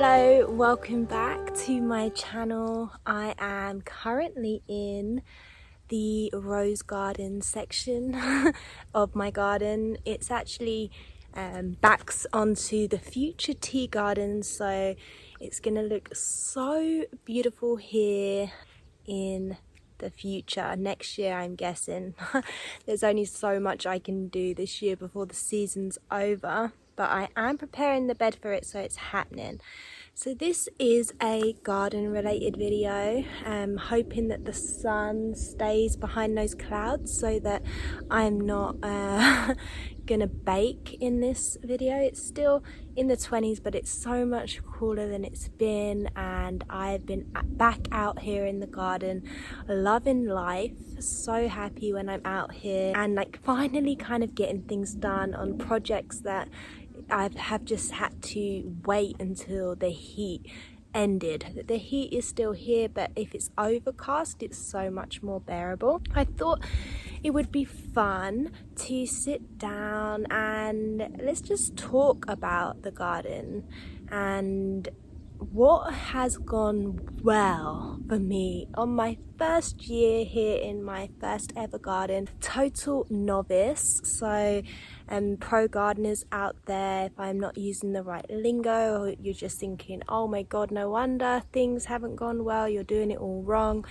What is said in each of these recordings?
Hello, welcome back to my channel. I am currently in the rose garden section of my garden. It's actually backs onto the future tea garden, so it's gonna look so beautiful here in the future next year, I'm guessing. There's only so much I can do this year before the season's over, but I am preparing the bed for it, so it's happening. So this is a garden related video. I'm hoping that the sun stays behind those clouds so that I'm not gonna bake in this video. It's still in the 20s, but it's so much cooler than it's been, and I've been back out here in the garden loving life. So happy when I'm out here and like finally kind of getting things done on projects that I have just had to wait until the heat ended. The heat is still here, but if it's overcast, it's so much more bearable. I thought it would be fun to sit down and let's just talk about the garden and what has gone well for me on my first year here in my first ever garden. Total novice, so pro gardeners out there, if I'm not using the right lingo or you're just thinking, oh my god, no wonder things haven't gone well, you're doing it all wrong,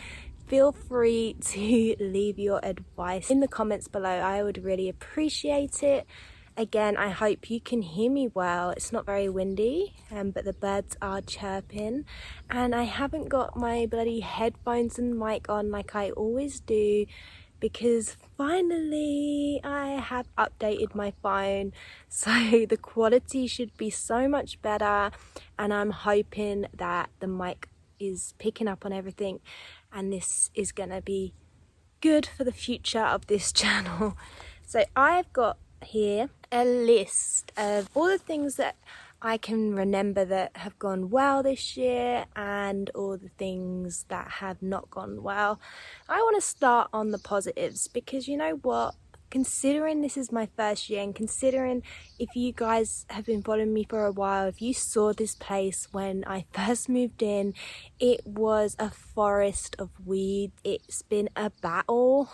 feel free to leave your advice in the comments below. I would really appreciate it. Again, I hope you can hear me well. It's not very windy, but the birds are chirping, and I haven't got my bloody headphones and mic on like I always do, because finally I have updated my phone, so the quality should be so much better, and I'm hoping that the mic is picking up on everything, and this is gonna be good for the future of this channel. So I've got here a list of all the things that I can remember that have gone well this year and all the things that have not gone well. I want to start on the positives, because you know what, considering this is my first year, and considering if you guys have been following me for a while, if you saw this place when I first moved in, it was a forest of weeds. It's been a battle,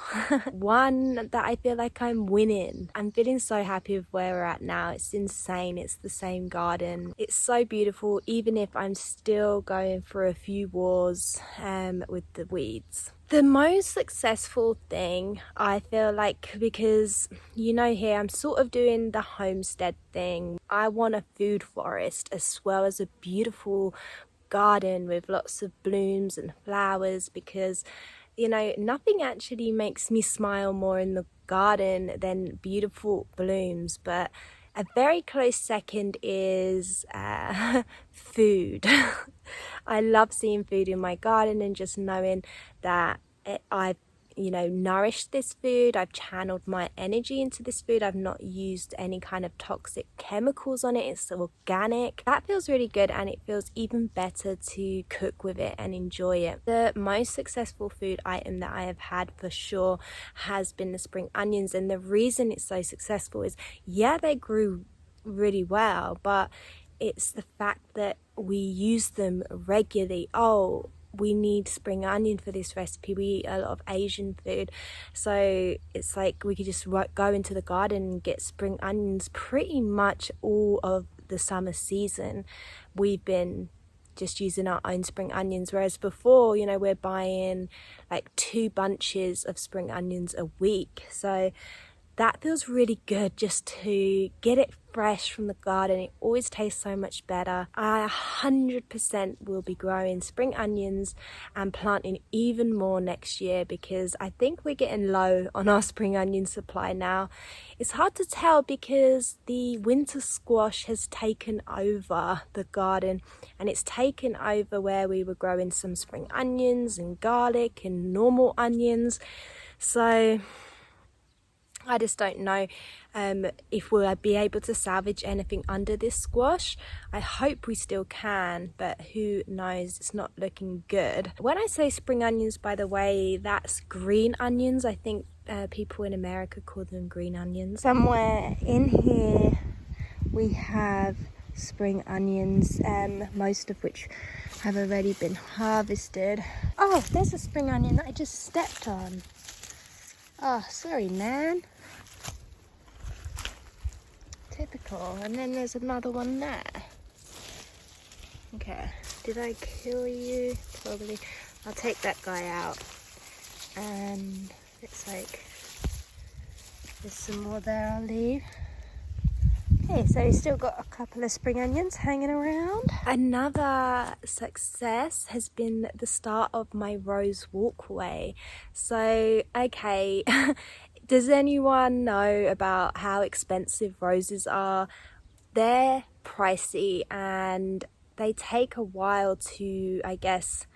one that I feel like I'm winning. I'm feeling so happy with where we're at now. It's insane. It's the same garden. It's so beautiful, even if I'm still going through a few wars with the weeds. The most successful thing, I feel like, because you know here I'm sort of doing the homestead thing. I want a food forest as well as a beautiful garden with lots of blooms and flowers, because you know nothing actually makes me smile more in the garden than beautiful blooms. But a very close second is food. I love seeing food in my garden and just knowing that I've nourished this food, I've channeled my energy into this food, I've not used any kind of toxic chemicals on it, it's organic. That feels really good, and it feels even better to cook with it and enjoy it. The most successful food item that I have had for sure has been the spring onions, and the reason it's so successful is, yeah, they grew really well, but it's the fact that we use them regularly. Oh, we need spring onion for this recipe. We eat a lot of Asian food, so it's like we could just go into the garden and get spring onions pretty much all of the summer season. We've been just using our own spring onions, whereas before, you know, we're buying like 2 bunches of spring onions a week. So that feels really good, just to get it fresh from the garden. It always tastes so much better. I 100% will be growing spring onions and planting even more next year, because I think we're getting low on our spring onion supply now. It's hard to tell because the winter squash has taken over the garden, and it's taken over where we were growing some spring onions and garlic and normal onions. So I just don't know if we'll be able to salvage anything under this squash. I hope we still can, but who knows, it's not looking good. When I say spring onions, by the way, that's green onions. I think people in America call them green onions. Somewhere in here we have spring onions, most of which have already been harvested. Oh, there's a spring onion that I just stepped on. Oh, sorry, man. Typical. And then there's another one there. Okay, did I kill you? Probably. I'll take that guy out. And it's like, there's some more there I'll leave. Okay, so we've still got a couple of spring onions hanging around. Another success has been the start of my rose walkway. So, okay, does anyone know about how expensive roses are? They're pricey and they take a while to, I guess,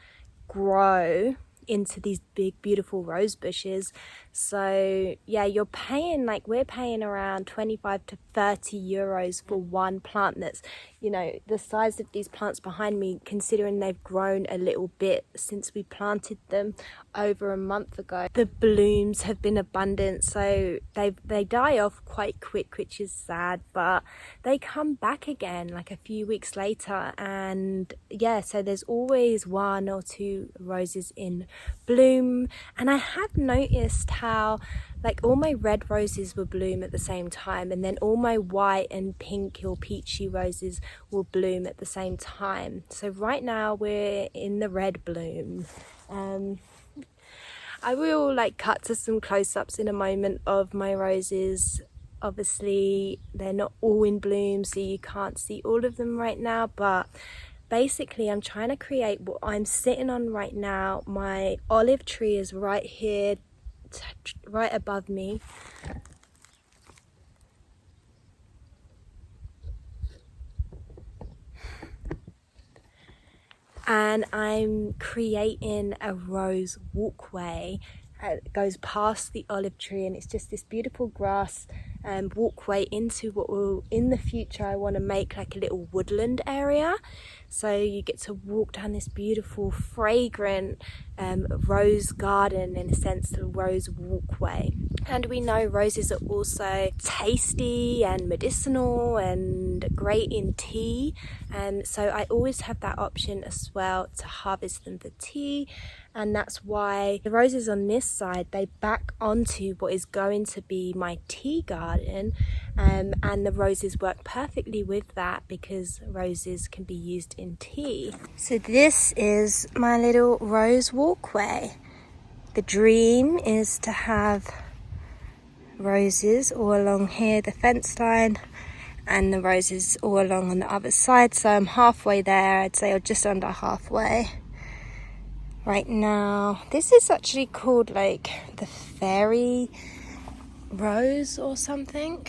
grow into these big beautiful rose bushes. So yeah, you're paying, like we're paying around 25 to 30 euros for one plant that's, you know, the size of these plants behind me, considering they've grown a little bit since we planted them over a month ago. The blooms have been abundant, so they die off quite quick, which is sad, but they come back again like a few weeks later. And yeah, so there's always one or two roses in bloom. And I have noticed how like all my red roses will bloom at the same time, and then all my white and pink or peachy roses will bloom at the same time. So right now we're in the red bloom. I will like cut to some close-ups in a moment of my roses. Obviously they're not all in bloom, so you can't see all of them right now, but basically I'm trying to create what I'm sitting on right now. My olive tree is right here, right above me. And I'm creating a rose walkway that goes past the olive tree, and it's just this beautiful grass walkway into what will, in the future, I want to make like a little woodland area. So you get to walk down this beautiful, fragrant rose garden, in a sense, the rose walkway. And we know roses are also tasty and medicinal and great in tea. So I always have that option as well to harvest them for tea. And that's why the roses on this side, they back onto what is going to be my tea garden. And the roses work perfectly with that because roses can be used in tea. So this is my little rose walkway. The dream is to have roses all along here, the fence line, and the roses all along on the other side. So I'm halfway there, I'd say, or just under halfway right now. This is actually called like the fairy rose or something.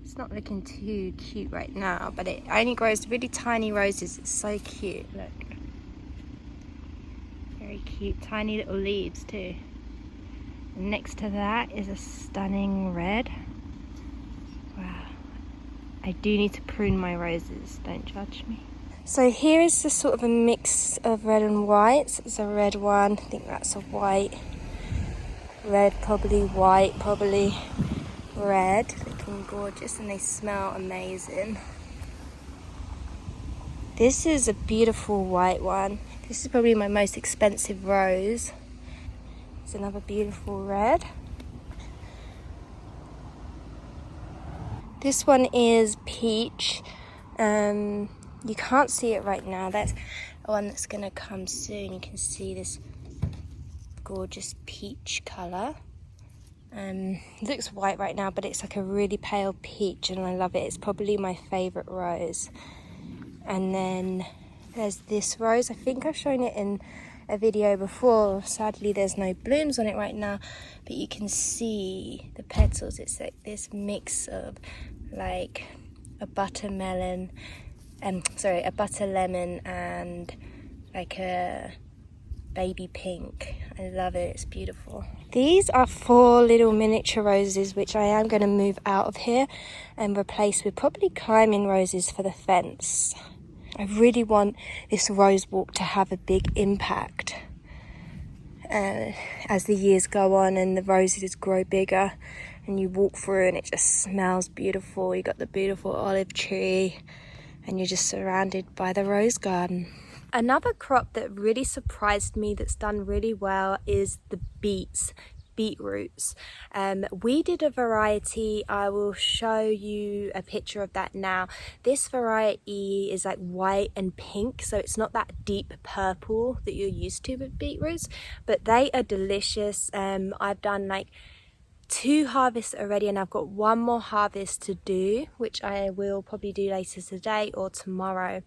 It's not looking too cute right now, but it only grows really tiny roses. It's so cute, look. Very cute, tiny little leaves too. And next to that is a stunning red. Wow. I do need to prune my roses, don't judge me. So here is the sort of a mix of red and white. So it's a red one, I think that's a white. Red, probably white, probably red. Looking gorgeous, and they smell amazing. This is a beautiful white one. This is probably my most expensive rose. It's another beautiful red. This one is peach. You can't see it right now. That's the one that's gonna come soon. You can see this gorgeous peach color. It looks white right now, but it's like a really pale peach, and I love it. It's probably my favorite rose. And then there's this rose. I think I've shown it in a video before. Sadly there's no blooms on it right now, but you can see the petals. It's like this mix of like a butter lemon and like a baby pink. I love it, it's beautiful. These are 4 little miniature roses, which I am going to move out of here and replace with probably climbing roses for the fence. I really want this rose walk to have a big impact as the years go on and the roses grow bigger. and you walk through and it just smells beautiful. You got the beautiful olive tree and you're just surrounded by the rose garden. Another crop that really surprised me that's done really well is the beetroots. We did a variety. I will show you a picture of that now. This variety is like white and pink, so it's not that deep purple that you're used to with beetroots, but they are delicious. I've done like 2 harvests already, and I've got 1 more harvest to do, which I will probably do later today or tomorrow.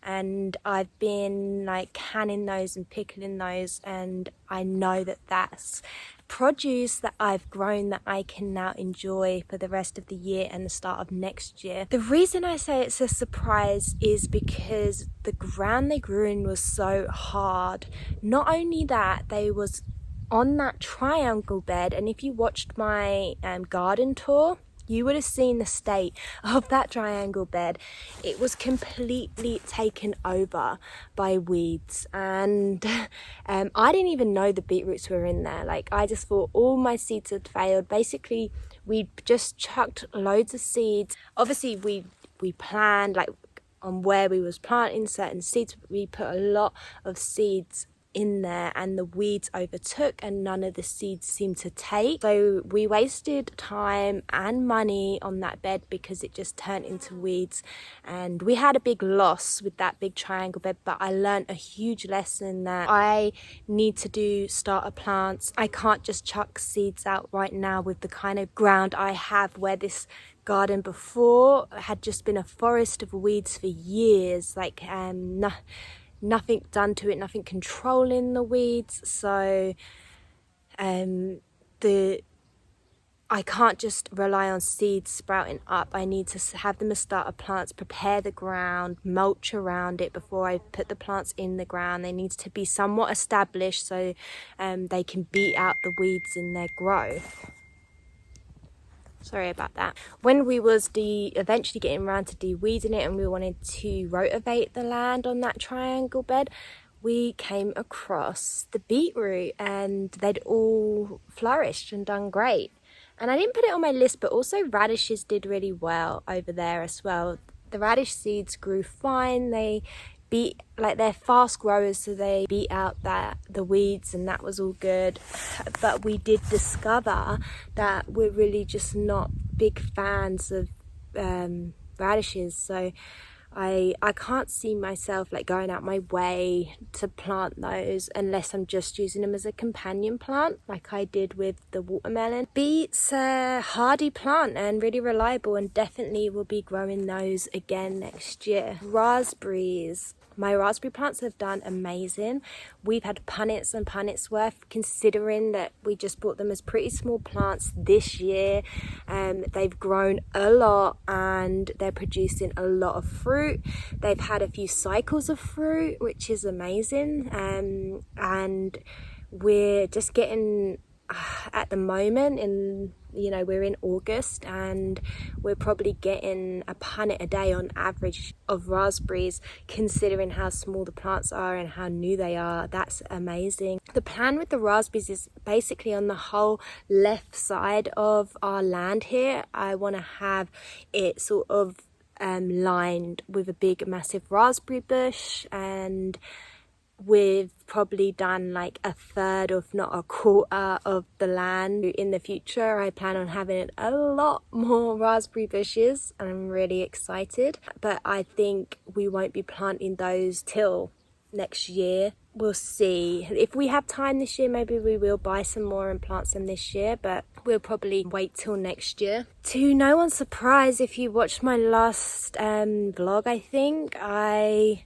And I've been like canning those and pickling those, and I know that that's produce that I've grown that I can now enjoy for the rest of the year and the start of next year. The reason I say it's a surprise is because the ground they grew in was so hard. Not only that, they was on that triangle bed, and if you watched my garden tour, you would have seen the state of that triangle bed. It was completely taken over by weeds, and I didn't even know the beetroots were in there. Like, I just thought all my seeds had failed. Basically, we just chucked loads of seeds. Obviously, we planned like on where we was planting certain seeds. We put a lot of seeds in there and the weeds overtook and none of the seeds seemed to take, so we wasted time and money on that bed because it just turned into weeds, and we had a big loss with that big triangle bed. But I learned a huge lesson that I need to do starter plants. I can't just chuck seeds out right now with the kind of ground I have, where this garden before had just been a forest of weeds for years, like nothing done to it, nothing controlling the weeds. So I can't just rely on seeds sprouting up. I need to have them as starter plants, prepare the ground, mulch around it before I put the plants in the ground. They need to be somewhat established so they can beat out the weeds in their growth. Sorry about that. When we was eventually getting around to de-weeding it and we wanted to rotivate the land on that triangle bed, we came across the beetroot and they'd all flourished and done great. And I didn't put it on my list, but also radishes did really well over there as well. The radish seeds grew fine. They're fast growers, so they beat out the weeds, and that was all good. But we did discover that we're really just not big fans of radishes, so I can't see myself like going out my way to plant those unless I'm just using them as a companion plant like I did with the watermelon. Beets a hardy plant and really reliable, and definitely will be growing those again next year. Raspberries. My raspberry plants have done amazing. We've had punnets and punnets worth, considering that we just bought them as pretty small plants this year. They've grown a lot and they're producing a lot of fruit. They've had a few cycles of fruit, which is amazing. And we're just getting at the moment, and we're in August, and we're probably getting a punnet a day on average of raspberries, considering how small the plants are and how new they are. That's amazing. The plan with the raspberries is basically on the whole left side of our land here. I want to have it sort of lined with a big massive raspberry bush, and we've probably done like a third, if not a quarter, of the land. In the future, I plan on having a lot more raspberry bushes, and I'm really excited. But I think we won't be planting those till next year. We'll see. If we have time this year, maybe we will buy some more and plant some this year, but we'll probably wait till next year. To no one's surprise, if you watched my last vlog, I think I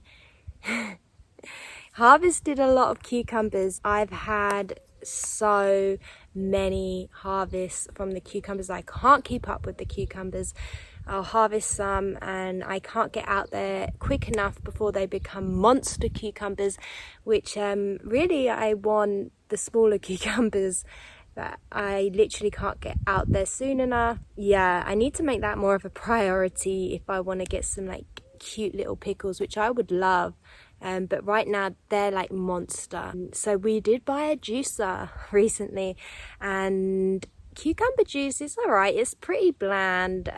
harvested a lot of cucumbers. I've had so many harvests from the cucumbers. I can't keep up with the cucumbers. I'll harvest some and I can't get out there quick enough before they become monster cucumbers, which really I want the smaller cucumbers, but I literally can't get out there soon enough. Yeah, I need to make that more of a priority if I want to get some like cute little pickles, which I would love. But right now they're like monster. So we did buy a juicer recently, and cucumber juice is alright. It's pretty bland.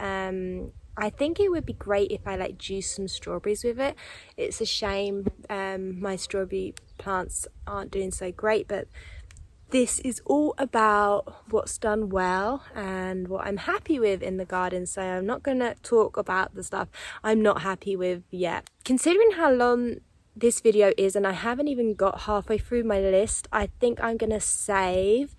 I think it would be great if I like juice some strawberries with it. It's a shame my strawberry plants aren't doing so great, but this is all about what's done well and what I'm happy with in the garden. So I'm not going to talk about the stuff I'm not happy with yet. Considering how long this video is, and I haven't even got halfway through my list, I think I'm going to save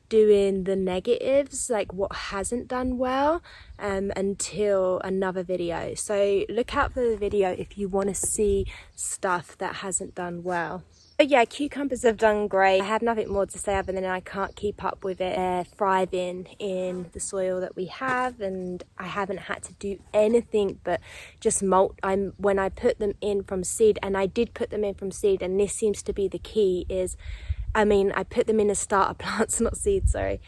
doing the negatives, like what hasn't done well, until another video. So look out for the video if you want to see stuff that hasn't done well. But yeah, cucumbers have done great. I have nothing more to say other than I can't keep up with it. They're thriving in the soil that we have, and I haven't had to do anything but just mulch. When I put them in from seed, and I did put them in from seed, and this seems to be the key, is I put them in as starter plants, not seeds, sorry.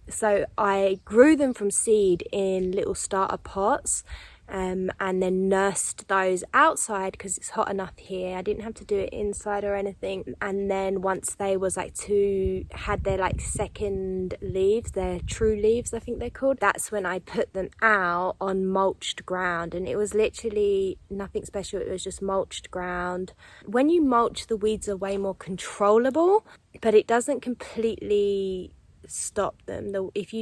So I grew them from seed in little starter pots, and then nursed those outside because it's hot enough here. I didn't have to do it inside or anything. And then once they was had their like second leaves, their true leaves I think they're called, that's when I put them out on mulched ground, and it was literally nothing special. It was just mulched ground. When you mulch, the weeds are way more controllable, but it doesn't completely stop them. If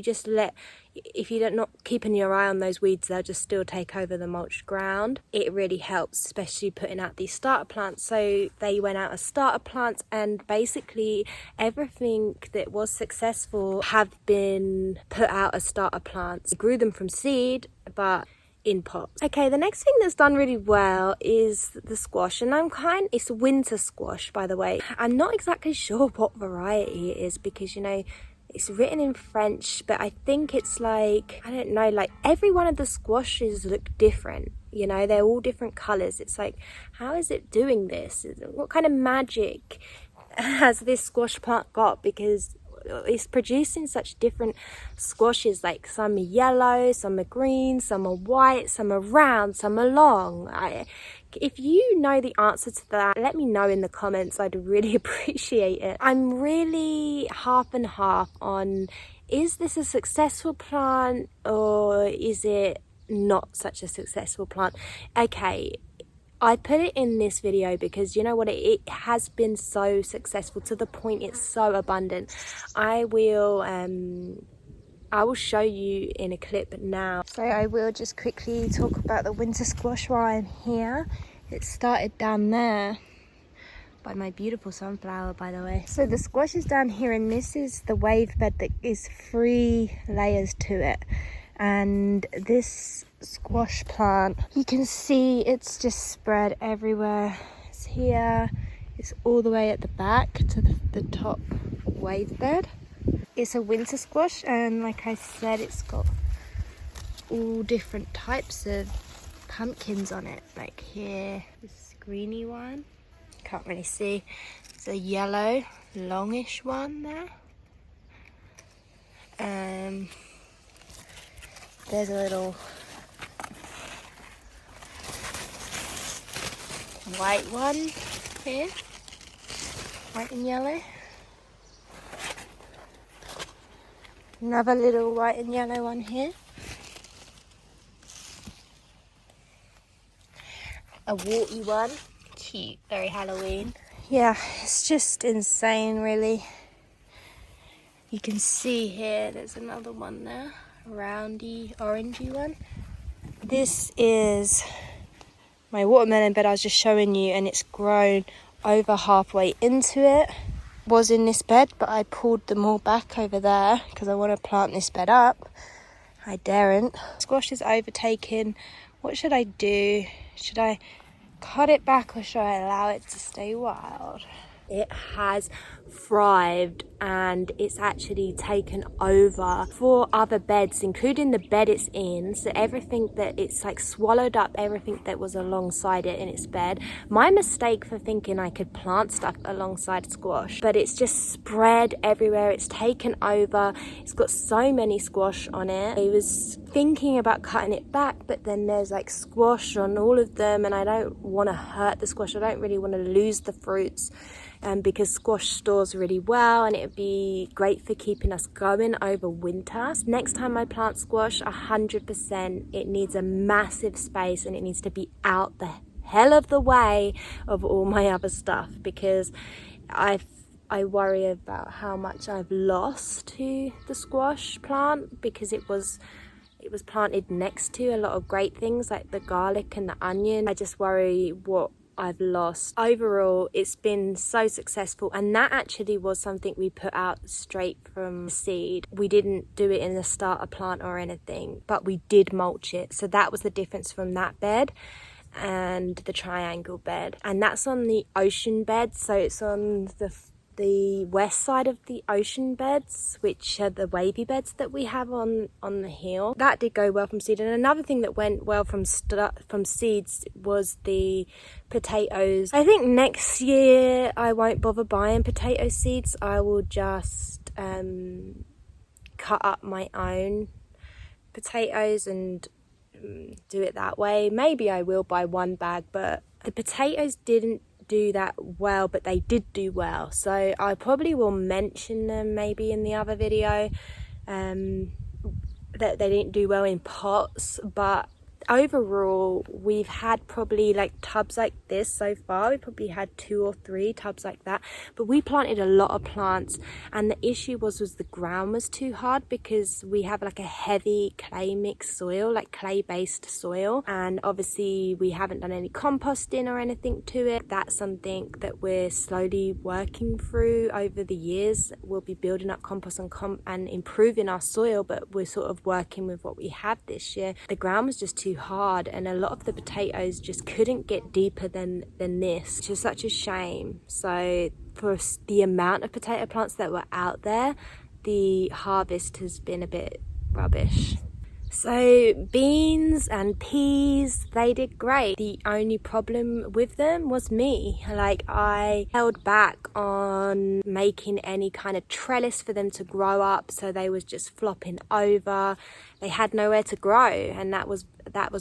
you're not keeping your eye on those weeds, they'll just still take over the mulched ground. It really helps, especially putting out these starter plants. So they went out as starter plants, and basically everything that was successful have been put out as starter plants. I grew them from seed, but in pots. Okay, the next thing that's done really well is the squash, and it's winter squash, by the way. I'm not exactly sure what variety it is because, you know, it's written in French, but I think it's like, I don't know, like every one of the squashes look different. You know, they're all different colours. It's like, how is it doing this? What kind of magic has this squash plant got? Because it's producing such different squashes, like some are yellow, some are green, some are white, some are round, some are long. If you know the answer to that, let me know in the comments. I'd really appreciate it. I'm really half and half on, is this a successful plant or is it not such a successful plant? Okay, I put it in this video because you know what, it has been so successful to the point it's so abundant. I will show you in a clip now. So I will just quickly talk about the winter squash while I'm here. It started down there by my beautiful sunflower, by the way. So the squash is down here, and this is the wave bed that is 3 layers to it. And this squash plant, you can see it's just spread everywhere. It's here, it's all the way at the back to the top wave bed. It's a winter squash, and like I said, it's got all different types of pumpkins on it. Like here, this greeny one, can't really see. There's a yellow longish one there. There's a little white one here, white and yellow. Another little white and yellow one here. A warty one, cute, very Halloween. Yeah, it's just insane, really. You can see here, there's another one there, a roundy, orangey one. This is my watermelon bed I was just showing you, and it's grown over halfway into it. Was in this bed, but I pulled them all back over there because I want to plant this bed up. I daren't. Squash is overtaken. What should I do? Should I cut it back or should I allow it to stay wild? It has thrived, and it's actually taken over 4 other beds, including the bed it's in. So everything that it's like swallowed up everything that was alongside it in its bed. My mistake for thinking I could plant stuff alongside squash, but it's just spread everywhere. It's taken over. It's got so many squash on it. It was thinking about cutting it back, but then there's like squash on all of them and I don't want to hurt the squash. I don't really want to lose the fruits because squash stores really well and it would be great for keeping us going over winter. Next time I plant squash, 100% it needs a massive space and it needs to be out the hell of the way of all my other stuff, because I worry about how much I've lost to the squash plant because it was planted next to a lot of great things like the garlic and the onion. I just worry what I've lost. Overall, it's been so successful, and that actually was something we put out straight from seed. We didn't do it in a starter plant or anything, but we did mulch it. So that was the difference from that bed and the triangle bed, and that's on the ocean bed. So it's on the west side of the ocean beds, which are the wavy beds that we have on the hill. That did go well from seed. And another thing that went well from seeds was the potatoes. I think next year I won't bother buying potato seeds. I will just cut up my own potatoes and do it that way. Maybe I will buy one bag, but the potatoes didn't do that well, but they did do well, so I probably will mention them maybe in the other video that they didn't do well in pots. But overall we've had probably like tubs like this so far. We probably had 2 or 3 tubs like that, but we planted a lot of plants, and the issue was the ground was too hard because we have like a heavy clay mix soil, like clay based soil, and obviously we haven't done any composting or anything to it. That's something that we're slowly working through over the years. We'll be building up compost and improving our soil, but we're sort of working with what we have this year. The ground was just too hard, and a lot of the potatoes just couldn't get deeper than this, which is such a shame. So for the amount of potato plants that were out there, the harvest has been a bit rubbish. So beans and peas, they did great. The only problem with them was me. Like, I held back on making any kind of trellis for them to grow up, so they was just flopping over. They had nowhere to grow, and that was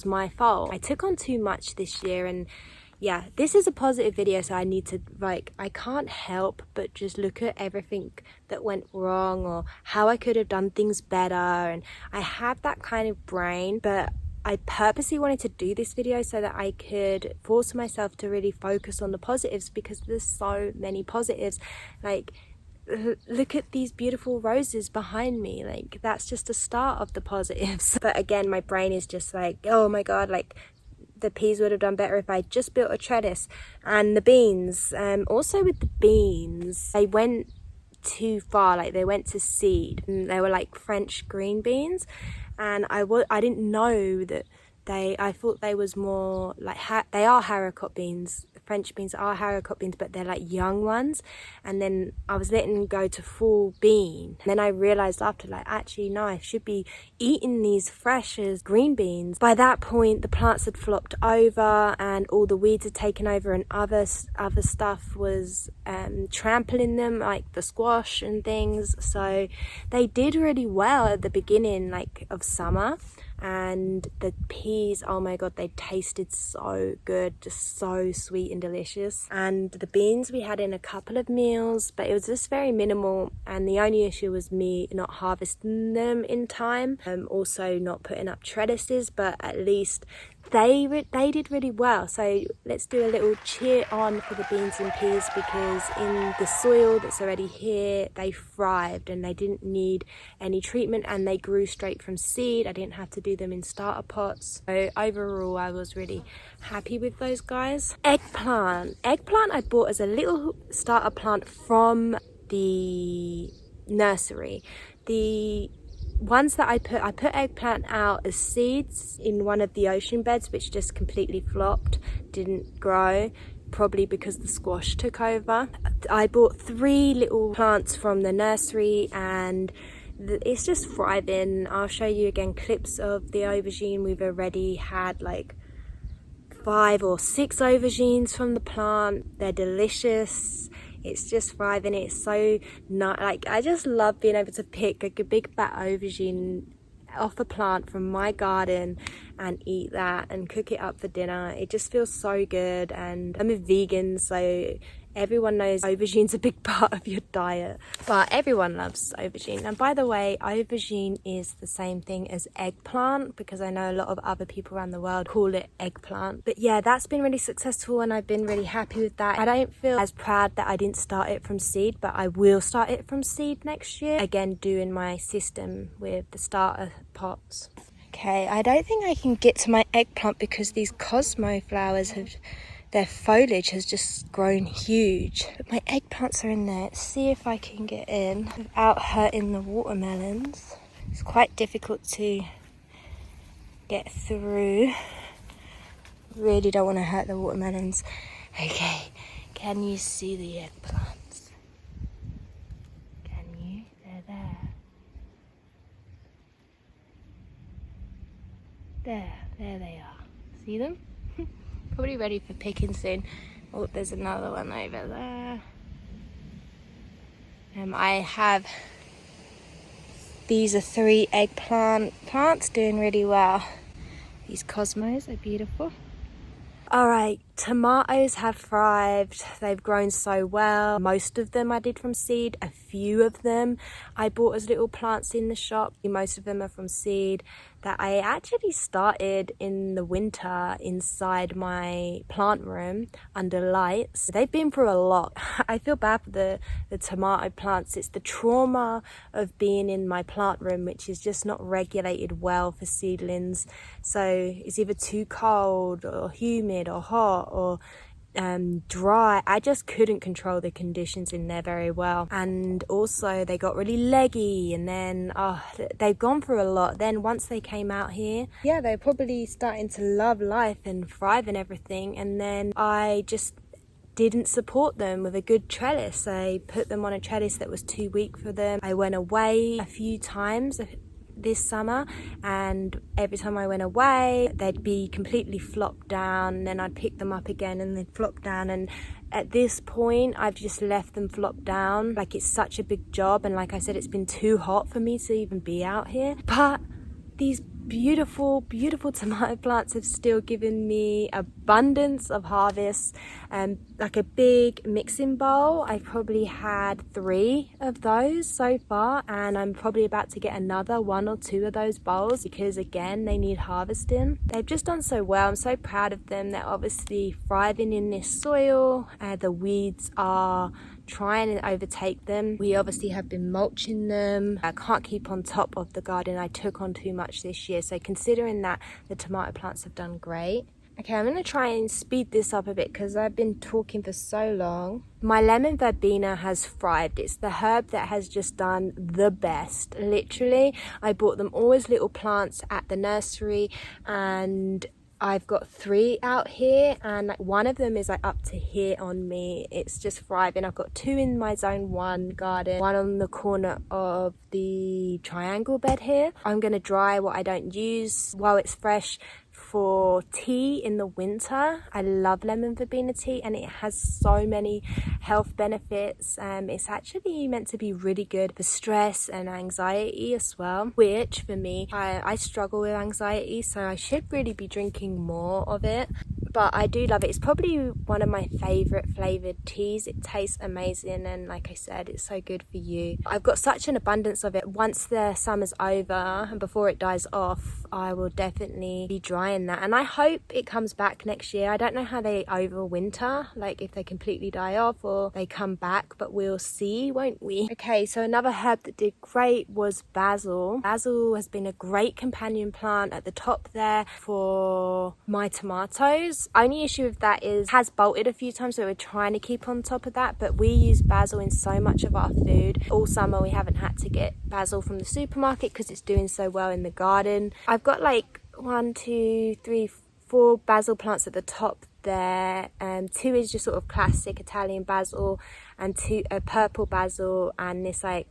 my fault. I took on too much this year, and yeah, this is a positive video, so I need to, like, I can't help but just look at everything that went wrong or how I could have done things better. And I have that kind of brain, but I purposely wanted to do this video so that I could force myself to really focus on the positives, because there's so many positives. Like, look at these beautiful roses behind me. Like, that's just the start of the positives. But again, my brain is just like, oh my god, like, the peas would have done better if I just built a trellis. And the beans, also with the beans, they went too far. Like, they went to seed, and they were like French green beans, and I didn't know that I thought they was more like they are haricot beans. French beans are haricot beans, but they're like young ones. And then I was letting them go to full bean, and then I realized after, like, actually no, I should be eating these fresh as green beans. By that point the plants had flopped over and all the weeds had taken over, and other stuff was trampling them, like the squash and things. So they did really well at the beginning, like, of summer. And the peas, oh my god, they tasted so good, just so sweet and delicious. And the beans we had in a couple of meals, but it was just very minimal, and the only issue was me not harvesting them in time, also not putting up trellises. But at least they did really well. So let's do a little cheer on for the beans and peas, because in the soil that's already here, they thrived and they didn't need any treatment, and they grew straight from seed. I didn't have to do them in starter pots. So overall I was really happy with those guys. Eggplant I bought as a little starter plant from the nursery. The ones that I put eggplant out as seeds in one of the ocean beds, which just completely flopped, didn't grow, probably because the squash took over. I bought 3 little plants from the nursery, and it's just thriving. I'll show you again clips of the aubergine. We've already had like 5 or 6 aubergines from the plant. They're delicious. It's just thriving. It's so nice. Like, I just love being able to pick like a big fat aubergine off a plant from my garden and eat that and cook it up for dinner. It just feels so good, and I'm a vegan, so everyone knows aubergine's a big part of your diet, but everyone loves aubergine. And by the way, aubergine is the same thing as eggplant, because I know a lot of other people around the world call it eggplant. But yeah, that's been really successful and I've been really happy with that. I don't feel as proud that I didn't start it from seed, but I will start it from seed next year. Again, doing my system with the starter pots. Okay, I don't think I can get to my eggplant because these Cosmo flowers their foliage has just grown huge. But my eggplants are in there. Let's see if I can get in without hurting the watermelons. It's quite difficult to get through. Really don't want to hurt the watermelons. Okay, can you see the eggplants? Can you? They're there. There they are. See them? Probably ready for picking soon. Oh, there's another one over there. These are 3 eggplant plants doing really well. These Cosmos are beautiful. Alright, tomatoes have thrived. They've grown so well. Most of them I did from seed. A few of them I bought as little plants in the shop. Most of them are from seed that I actually started in the winter inside my plant room under lights. They've been through a lot. I feel bad for the tomato plants. It's the trauma of being in my plant room, which is just not regulated well for seedlings. So it's either too cold or humid or hot or dry. I just couldn't control the conditions in there very well, and also they got really leggy, and then they've gone through a lot. Then once they came out here, yeah, they're probably starting to love life and thrive and everything, and then I just didn't support them with a good trellis. I put them on a trellis that was too weak for them. I went away a few times this summer, and every time I went away they'd be completely flopped down, and then I'd pick them up again and they'd flop down, and at this point I've just left them flop down. Like, it's such a big job, and like I said, it's been too hot for me to even be out here. But these beautiful tomato plants have still given me abundance of harvest, like a big mixing bowl. I've probably had 3 of those so far, and I'm probably about to get another 1 or 2 of those bowls because again, they need harvesting. They've just done so well. I'm so proud of them. They're obviously thriving in this soil. The weeds are trying to overtake them. We obviously have been mulching them. I can't keep on top of the garden. I took on too much this year, so considering that, the tomato plants have done great. Okay, I'm going to try and speed this up a bit because I've been talking for so long. My lemon verbena has thrived. It's the herb that has just done the best. Literally, I bought them all as little plants at the nursery, and I've got 3 out here, and one of them is like up to here on me. It's just thriving. I've got 2 in my zone 1 garden, 1 on the corner of the triangle bed here. I'm going to dry what I don't use while it's fresh for tea in the winter. I love lemon verbena tea, and it has so many health benefits. It's actually meant to be really good for stress and anxiety as well, which for me, I struggle with anxiety, so I should really be drinking more of it. But I do love it. It's probably one of my favorite flavored teas. It tastes amazing, and like I said, it's so good for you. I've got such an abundance of it. Once the summer's over and before it dies off, I will definitely be drying that, and I hope it comes back next year. I don't know how they overwinter, like if they completely die off or they come back, but we'll see, won't we? Okay, so another herb that did great was basil. Basil has been a great companion plant at the top there for my tomatoes. Only issue with that is it has bolted a few times, so we're trying to keep on top of that, but we use basil in so much of our food. All summer we haven't had to get basil from the supermarket because it's doing so well in the garden. I've got like 1, 2, 3, 4 basil plants at the top there, 2 is just sort of classic Italian basil, and 2 purple basil, and this like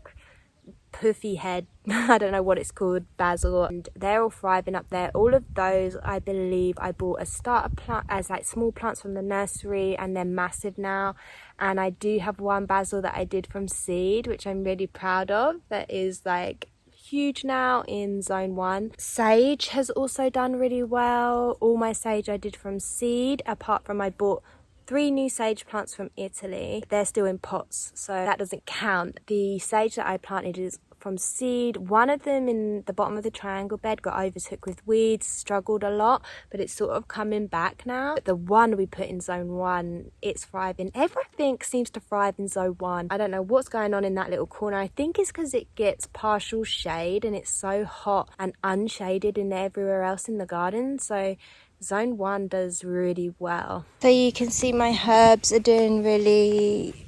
puffy head, I don't know what it's called, basil, and they're all thriving up there. All of those, I believe I bought a starter plant as like small plants from the nursery, and they're massive now. And I do have 1 basil that I did from seed, which I'm really proud of, that is like huge now in zone 1. Sage has also done really well. All my sage I did from seed, apart from I bought 3 new sage plants from Italy. They're still in pots, so that doesn't count. The sage that I planted is from seed. One of them in the bottom of the triangle bed got overtook with weeds, struggled a lot, but it's sort of coming back now. But the one we put in zone 1, it's thriving. Everything seems to thrive in zone 1. I don't know what's going on in that little corner. I think it's because it gets partial shade and it's so hot and unshaded in everywhere else in the garden. So zone 1 does really well. So you can see my herbs are doing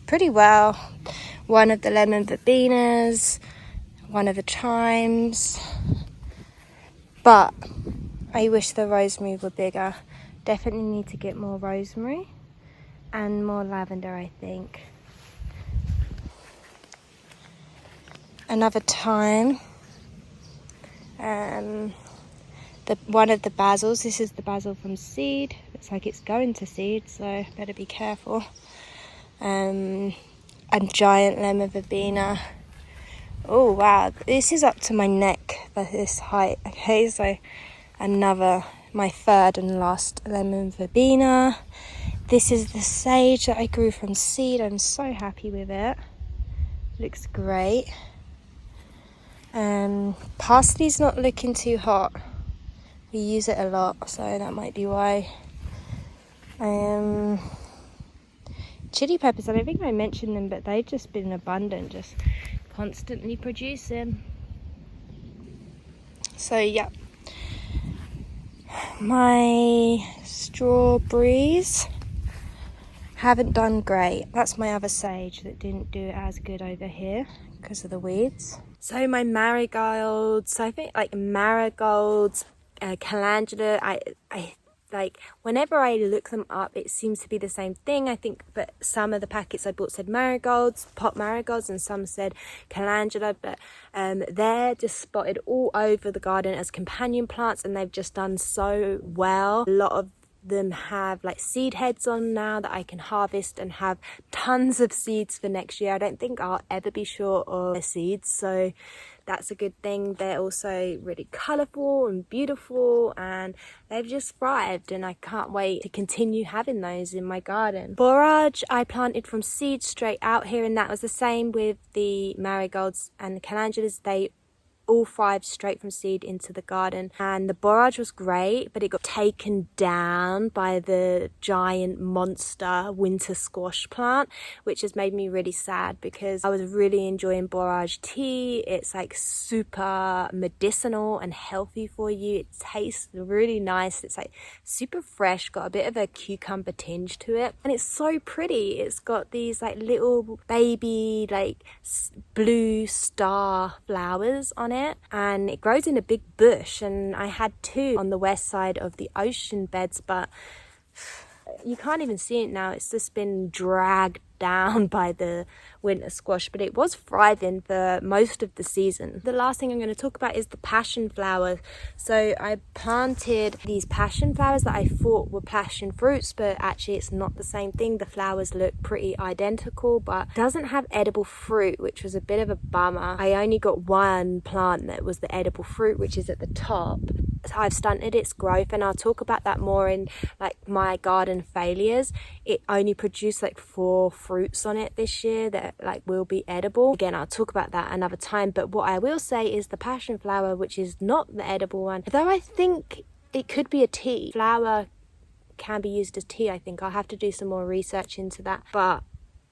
pretty well. One of the lemon verbenas, one of the chimes, but I wish the rosemary were bigger. Definitely need to get more rosemary and more lavender, I think. Another time, one of the basils, this is the basil from seed. Looks like it's going to seed, so better be careful. A giant lemon verbena. Oh wow, this is up to my neck at this height. Okay, so my third and last lemon verbena. This is the sage that I grew from seed. I'm so happy with it. Looks great. Parsley's not looking too hot. We use it a lot, so that might be why. Chili peppers, I don't think I mentioned them, but they've just been abundant, just constantly producing. So yeah, my strawberries haven't done great. That's my other sage that didn't do as good over here because of the weeds. So my marigolds, I think like marigolds, calendula, I like whenever I look them up it seems to be the same thing, I think, but some of the packets I bought said marigolds, pot marigolds, and some said calendula, but they're just spotted all over the garden as companion plants and they've just done so well. A lot of them have like seed heads on now that I can harvest and have tons of seeds for next year. I don't think I'll ever be short of seeds, so that's a good thing. They're also really colourful and beautiful and they've just thrived and I can't wait to continue having those in my garden. Borage I planted from seed straight out here, and that was the same with the marigolds and the calendulas. They all thrived straight from seed into the garden, and the borage was great, but it got taken down by the giant monster winter squash plant, which has made me really sad because I was really enjoying borage tea. It's like super medicinal and healthy for you. It tastes really nice. It's like super fresh, got a bit of a cucumber tinge to it, and it's so pretty. It's got these like little baby like blue star flowers on it, and it grows in a big bush, and I had 2 on the west side of the ocean beds, but you can't even see it now. It's just been dragged down by the winter squash, but it was thriving for most of the season. The last thing I'm going to talk about is the passion flower. So I planted these passion flowers that I thought were passion fruits, but actually it's not the same thing. The flowers look pretty identical, but doesn't have edible fruit, which was a bit of a bummer. I only got one plant that was the edible fruit, which is at the top. I've stunted its growth, and I'll talk about that more in like my garden failures. It only produced like 4 fruits on it this year that like will be edible. Again, I'll talk about that another time, but what I will say is the passion flower, which is not the edible one, though I think it could be a tea. Flower can be used as tea, I think. I'll have to do some more research into that, but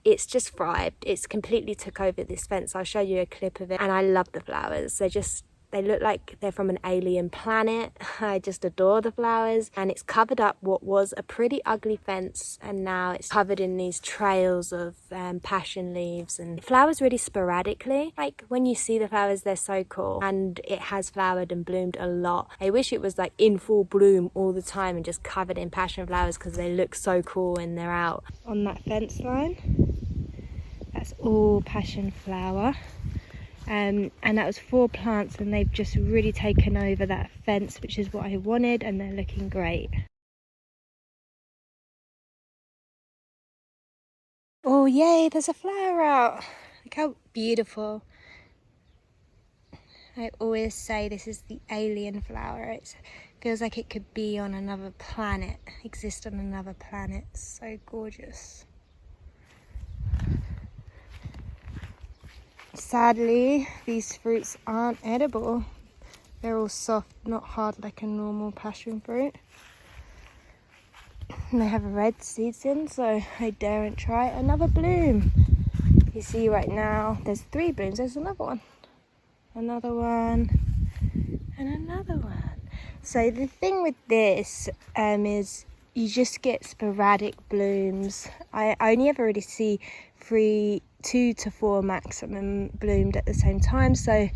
it's just thrived. It's completely took over this fence. I'll show you a clip of it, and I love the flowers. They look like they're from an alien planet. I just adore the flowers, and it's covered up what was a pretty ugly fence, and now it's covered in these trails of passion leaves, and it flowers really sporadically. Like when you see the flowers, they're so cool, and it has flowered and bloomed a lot. I wish it was like in full bloom all the time and just covered in passion flowers, because they look so cool when they're out. On that fence line, that's all passion flower. And that was 4 plants, and they've just really taken over that fence, which is what I wanted, and they're looking great. Oh yay, there's a flower out. Look how beautiful. I always say this is the alien flower. It feels like it could be on another planet, exist on another planet. So gorgeous. Sadly, these fruits aren't edible. They're all soft, not hard like a normal passion fruit. And they have red seeds in, so I daren't try another bloom. You see right now, there's 3 blooms. There's another one, and another one. So the thing with this is you just get sporadic blooms. I only ever really see 2 to 4 maximum bloomed at the same time, so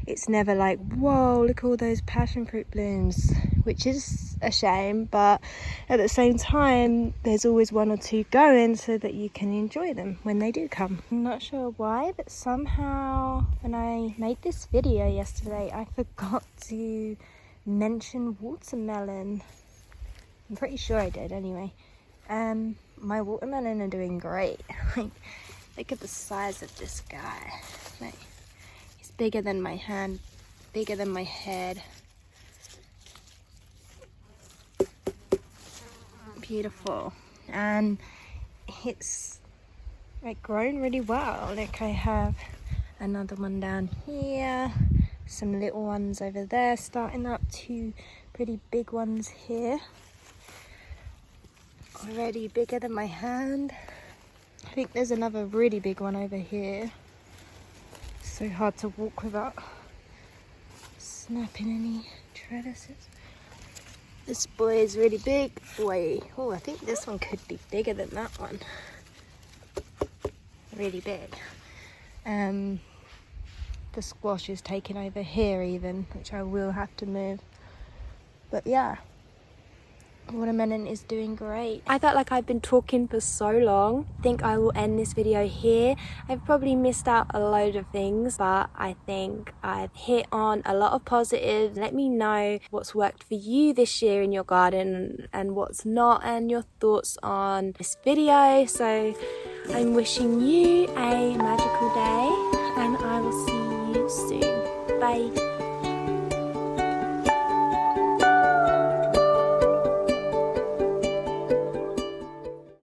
it's never like, whoa, look at all those passion fruit blooms, which is a shame, but at the same time there's always 1 or 2 going so that you can enjoy them when they do come. I'm not sure why, but somehow when I made this video yesterday I forgot to mention watermelon. I'm pretty sure I did anyway. My watermelon are doing great. Like, look at the size of this guy. Like, he's bigger than my hand, bigger than my head. Beautiful. And it's like grown really well. Like, I have another one down here, some little ones over there starting up, 2 pretty big ones here. Already bigger than my hand. I think there's another really big one over here. So hard to walk without snapping any trellises. This boy is really big. Wait, oh, I think this one could be bigger than that one. Really big. The squash is taking over here even, which I will have to move. But yeah, watermelon is doing great. I felt like I've been talking for so long. I think I will end this video here. I've probably missed out a load of things, but I think I've hit on a lot of positives. Let me know what's worked for you this year in your garden and what's not, and your thoughts on this video. So I'm wishing you a magical day, and I will see you soon. Bye.